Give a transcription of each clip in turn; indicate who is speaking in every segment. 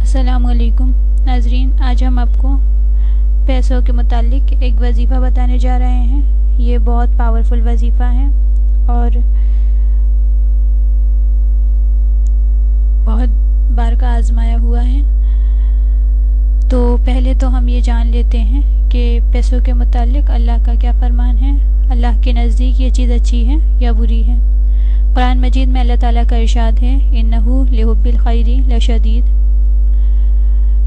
Speaker 1: السلام علیکم ناظرین، آج ہم آپ کو پیسوں کے متعلق ایک وظیفہ بتانے جا رہے ہیں۔ یہ بہت پاورفل وظیفہ ہے اور بہت بار کا آزمایا ہوا ہے۔ تو پہلے تو ہم یہ جان لیتے ہیں کہ پیسوں کے متعلق اللہ کا کیا فرمان ہے۔ اللہ کے نزدیک یہ چیز اچھی ہے یا بری ہے۔ قرآن مجید میں اللہ تعالیٰ کا ارشاد ہے، اِنَّهُ لِحُبِّ الْخَيْرِ لَشَدِيدٌ۔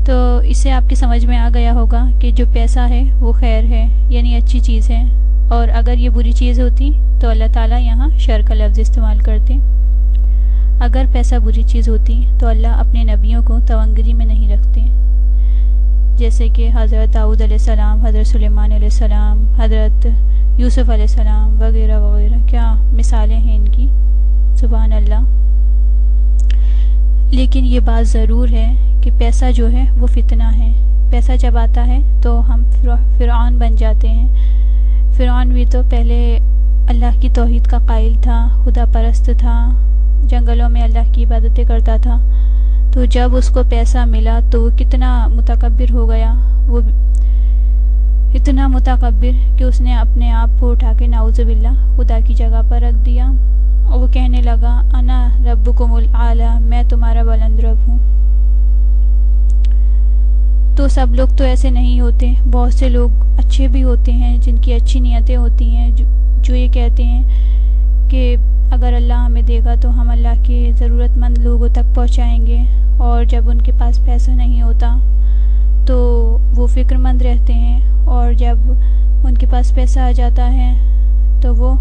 Speaker 1: تو اس سے آپ کی سمجھ میں آ گیا ہوگا کہ جو پیسہ ہے وہ خیر ہے، یعنی اچھی چیز ہے، اور اگر یہ بری چیز ہوتی تو اللہ تعالیٰ یہاں شر کا لفظ استعمال کرتے۔ اگر پیسہ بری چیز ہوتی تو اللہ اپنے نبیوں کو تونگری میں نہیں رکھتے، جیسے کہ حضرت داؤد علیہ السلام، حضرت سلیمان علیہ السلام، حضرت یوسف علیہ السلام وغیرہ وغیرہ۔ کیا مثالیں ہیں ان کی، سبحان اللہ۔ لیکن یہ بات ضرور ہے کہ پیسہ جو ہے وہ فتنہ ہے۔ پیسہ جب آتا ہے تو ہم فرعون بن جاتے ہیں۔ فرعون بھی تو پہلے اللہ کی توحید کا قائل تھا، خدا پرست تھا، جنگلوں میں اللہ کی عبادتیں کرتا تھا۔ تو جب اس کو پیسہ ملا تو وہ کتنا متکبر ہو گیا، وہ اتنا متکبر کہ اس نے اپنے آپ کو اٹھا کے نعوذ باللہ خدا کی جگہ پر رکھ دیا، اور وہ کہنے لگا انا ربکم الاعلی، میں تمہارا بلند رب ہوں۔ تو سب لوگ تو ایسے نہیں ہوتے، بہت سے لوگ اچھے بھی ہوتے ہیں جن کی اچھی نیتیں ہوتی ہیں، جو یہ کہتے ہیں کہ اگر اللہ ہمیں دے گا تو ہم اللہ کے ضرورت مند لوگوں تک پہنچائیں گے، اور جب ان کے پاس پیسہ نہیں ہوتا تو وہ فکر مند رہتے ہیں، اور جب ان کے پاس پیسہ آ جاتا ہے تو وہ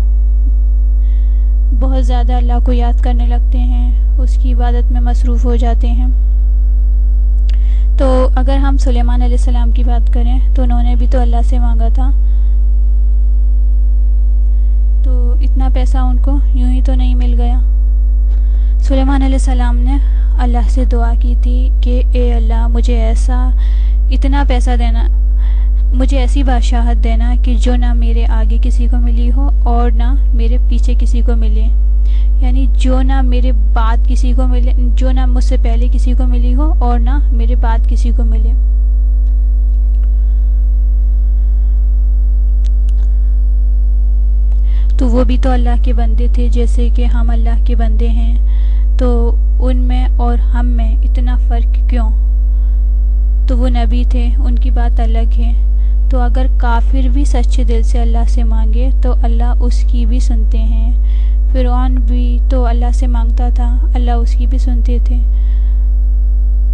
Speaker 1: بہت زیادہ اللہ کو یاد کرنے لگتے ہیں، اس کی عبادت میں مصروف ہو جاتے ہیں۔ تو اگر ہم سلیمان علیہ السلام کی بات کریں تو انہوں نے بھی تو اللہ سے مانگا تھا، تو اتنا پیسہ ان کو یوں ہی تو نہیں مل گیا۔ سلیمان علیہ السلام نے اللہ سے دعا کی تھی کہ اے اللہ، مجھے اتنا پیسہ دینا، مجھے ایسی بادشاہت دینا کہ جو نہ میرے آگے کسی کو ملی ہو اور نہ میرے پیچھے کسی کو ملے، یعنی جو نہ میرے بعد کسی کو ملے، جو نہ مجھ سے پہلے کسی کو ملی ہو اور نہ میرے بعد کسی کو ملے۔ تو وہ بھی تو اللہ کے بندے تھے، جیسے کہ ہم اللہ کے بندے ہیں، تو ان میں اور ہم میں اتنا فرق کیوں؟ تو وہ نبی تھے، ان کی بات الگ ہے۔ تو اگر کافر بھی سچے دل سے اللہ سے مانگے تو اللہ اس کی بھی سنتے ہیں۔ فرعون بھی تو اللہ سے مانگتا تھا، اللہ اس کی بھی سنتے تھے۔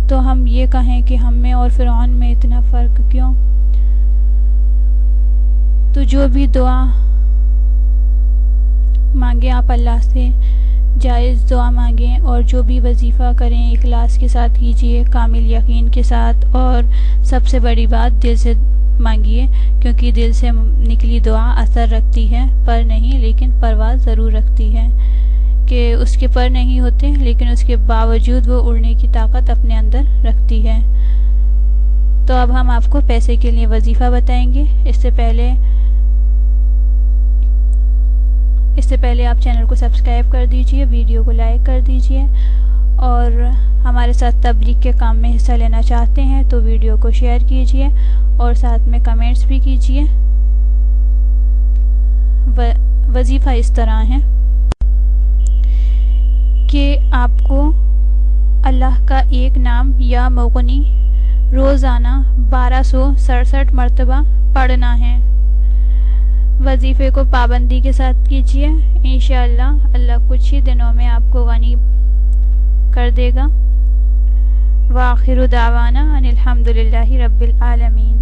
Speaker 1: تو ہم یہ کہیں کہ ہم میں اور فرعون میں اتنا فرق کیوں؟ تو جو بھی دعا مانگیں آپ اللہ سے، جائز دعا مانگیں، اور جو بھی وظیفہ کریں اخلاص کے ساتھ کیجیے، کامل یقین کے ساتھ، اور سب سے بڑی بات دل سے مانگیے، کیونکہ دل سے نکلی دعا اثر رکھتی ہے، پر نہیں لیکن پرواز ضرور رکھتی ہے، کہ اس کے پر نہیں ہوتے لیکن اس کے باوجود وہ اڑنے کی طاقت اپنے اندر رکھتی ہے۔ تو اب ہم آپ کو پیسے کے لیے وظیفہ بتائیں گے۔ اس سے پہلے آپ چینل کو سبسکرائب کر دیجئے، ویڈیو کو لائک کر دیجئے، اور ہمارے ساتھ تبلیغ کے کام میں حصہ لینا چاہتے ہیں تو ویڈیو کو شیئر کیجئے اور ساتھ میں کمنٹس بھی کیجئے۔ وظیفہ اس طرح ہے کہ آپ کو اللہ کا ایک نام یا مغنی روزانہ 1267 مرتبہ پڑھنا ہے۔ وظیفے کو پابندی کے ساتھ کیجیے، انشاءاللہ اللہ کچھ ہی دنوں میں آپ کو غنی کر دے گا۔ وآخر دعوانا ان الحمدللہ رب العالمین۔